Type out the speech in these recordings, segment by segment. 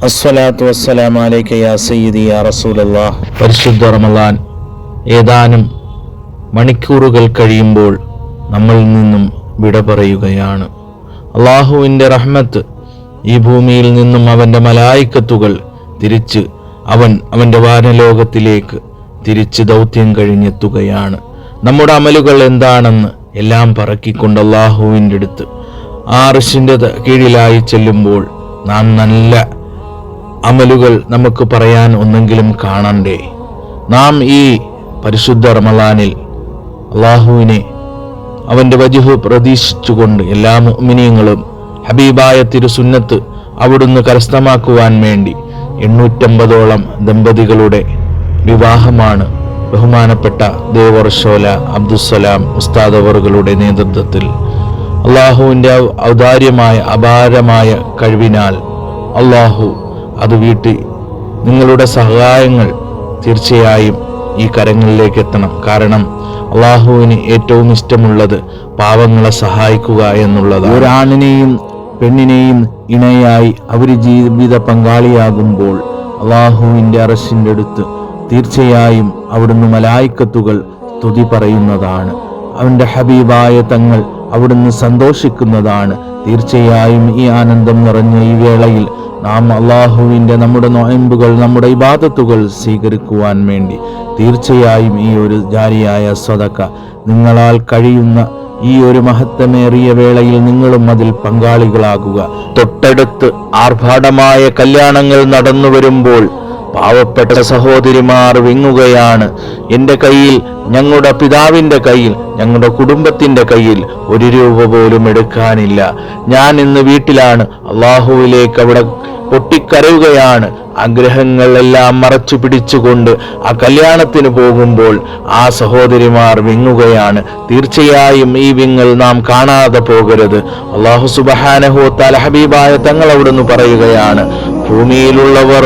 അസ്സലാത്തു വസ്സലാമു അലൈക യാ സയ്യിദി യാ റസൂലല്ലാഹ്. പരിശുദ്ധ റമളാൻ ഏതാനും മണിക്കൂറുകൾ കഴിയുമ്പോൾ നമ്മളിൽ നിന്നും വിട പറയുകയാണ്. അള്ളാഹുവിൻ്റെ റഹ്മത്ത് ഈ ഭൂമിയിൽ നിന്നും അവൻ്റെ മലായിക്കത്തുകൾ തിരിച്ച് അവൻ്റെ വാനലോകത്തിലേക്ക് തിരിച്ച് ദൗത്യം കഴിഞ്ഞെത്തുകയാണ്. നമ്മുടെ അമലുകൾ എന്താണെന്ന് എല്ലാം പറക്കിക്കൊണ്ട് അള്ളാഹുവിൻ്റെ അടുത്ത് അർശിൻ്റെ കീഴിലായി ചെല്ലുമ്പോൾ നാം നല്ല അമലുകൾ നമുക്ക് പറയാൻ ഒന്നെങ്കിലും കാണണ്ടേ? നാം ഈ പരിശുദ്ധ റമളാനിൽ അള്ളാഹുവിനെ അവൻ്റെ വജ്ഹ് പ്രതീക്ഷിച്ചുകൊണ്ട് എല്ലാ മുഅ്മിനീങ്ങളും ഹബീബായ തിരുസുന്നത്ത് അവിടുന്ന് കരസ്ഥമാക്കുവാൻ വേണ്ടി 850ഓളം ദമ്പതികളുടെ വിവാഹമാണ് ബഹുമാനപ്പെട്ട ദേവർഷോല അബ്ദുസ്സലാം ഉസ്താദ് അവറുകളുടെ നേതൃത്വത്തിൽ അള്ളാഹുവിൻ്റെ ഔദാര്യമായ അപാരമായ കഴിവിനാൽ അള്ളാഹു അത് വീട്ടി നിങ്ങളുടെ സഹായങ്ങൾ തീർച്ചയായും ഈ കരങ്ങളിലേക്ക് എത്തണം. കാരണം അള്ളാഹുവിന് ഏറ്റവും ഇഷ്ടമുള്ളത് പാവങ്ങളെ സഹായിക്കുക എന്നുള്ളതാണ്. ഒരാണിനെയും പെണ്ണിനെയും ഇണയായി അവർ ജീവിത പങ്കാളിയാകുമ്പോൾ അള്ളാഹുവിൻ്റെ അർശിൻ്റെ അടുത്ത് തീർച്ചയായും അവിടുന്ന് മലായിക്കത്തുകൾ സ്തുതി പറയുന്നതാണ്. അവൻ്റെ ഹബീബായ തങ്ങൾ അവിടുന്ന് സന്തോഷിക്കുന്നതാണ്. തീർച്ചയായും ഈ ആനന്ദം നിറഞ്ഞ ഈ വേളയിൽ നാം അള്ളാഹുവിൻ്റെ നമ്മുടെ നോയമ്പുകൾ നമ്മുടെ ഇബാദത്തുകൾ സ്വീകരിക്കുവാൻ വേണ്ടി തീർച്ചയായും ഈ ഒരു ജാരിയായ സ്വതക്ക നിങ്ങളാൽ കഴിയുന്ന ഈ ഒരു മഹത്വമേറിയ വേളയിൽ നിങ്ങളും അതിൽ പങ്കാളികളാകുക. തൊട്ടടുത്ത് ആർഭാടമായ കല്യാണങ്ങൾ നടന്നു വരുമ്പോൾ പാവപ്പെട്ട സഹോദരിമാർ വിങ്ങുകയാണ്. എൻ്റെ കയ്യിൽ, ഞങ്ങളുടെ പിതാവിൻ്റെ കയ്യിൽ, ഞങ്ങളുടെ കുടുംബത്തിൻ്റെ കയ്യിൽ 1 രൂപ പോലും എടുക്കാനില്ല. ഞാൻ ഇന്ന് വീട്ടിലാണ്. അള്ളാഹുവിലേക്ക് അവിടെ പൊട്ടിക്കരയുകയാണ്. ആഗ്രഹങ്ങളെല്ലാം മറച്ചു പിടിച്ചുകൊണ്ട് ആ കല്യാണത്തിന് പോകുമ്പോൾ ആ സഹോദരിമാർ വിങ്ങുകയാണ്. തീർച്ചയായും ഈ വിങ്ങൽ നാം കാണാതെ പോകരുത്. അള്ളാഹു സുബ്ഹാനഹു വ തആല ഹബീബായ തങ്ങൾ അവിടുന്ന് പറയുകയാണ്, ഭൂമിയിലുള്ളവർ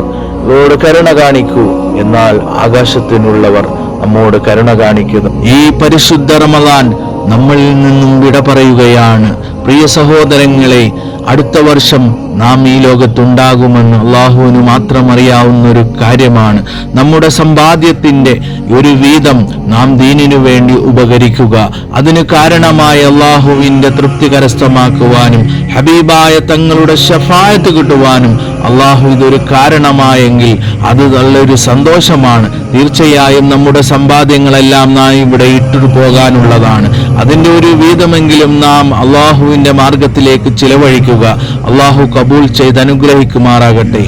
ോട് കരുണ കാണിക്കൂ, എന്നാൽ ആകാശത്തിനുള്ളവർ നമ്മോട് കരുണ കാണിക്കുന്നു. ഈ പരിശുദ്ധ റമളാൻ നമ്മളിൽ നിന്നും വിട പറയുകയാണ്. പ്രിയ സഹോദരങ്ങളെ, അടുത്ത വർഷം നാം ഈ ലോകത്തുണ്ടാകുമെന്ന് അള്ളാഹുവിന് മാത്രം അറിയാവുന്ന ഒരു കാര്യമാണ്. നമ്മുടെ സമ്പാദ്യത്തിൻ്റെ ഒരു വീതം നാം ദീനിനു വേണ്ടി ഉപകരിക്കുക. അതിന് കാരണമായ അള്ളാഹുവിൻ്റെ തൃപ്തി കരസ്ഥമാക്കുവാനും ഹബീബായ തങ്ങളുടെ ശഫായത്ത് കിട്ടുവാനും അള്ളാഹു ഇതൊരു കാരണമായെങ്കിൽ അത് നല്ലൊരു സന്തോഷമാണ്. തീർച്ചയായും നമ്മുടെ സമ്പാദ്യങ്ങളെല്ലാം നാം ഇവിടെ ഇട്ടു പോകാനുള്ളതാണ്. അതിൻ്റെ ഒരു വീതമെങ്കിലും നാം അള്ളാഹുവിൻ്റെ മാർഗത്തിലേക്ക് ചിലവഴിക്കുക. അള്ളാഹു കബൂൽ ചെയ്ത് അനുഗ്രഹിക്കുമാറാകട്ടെ.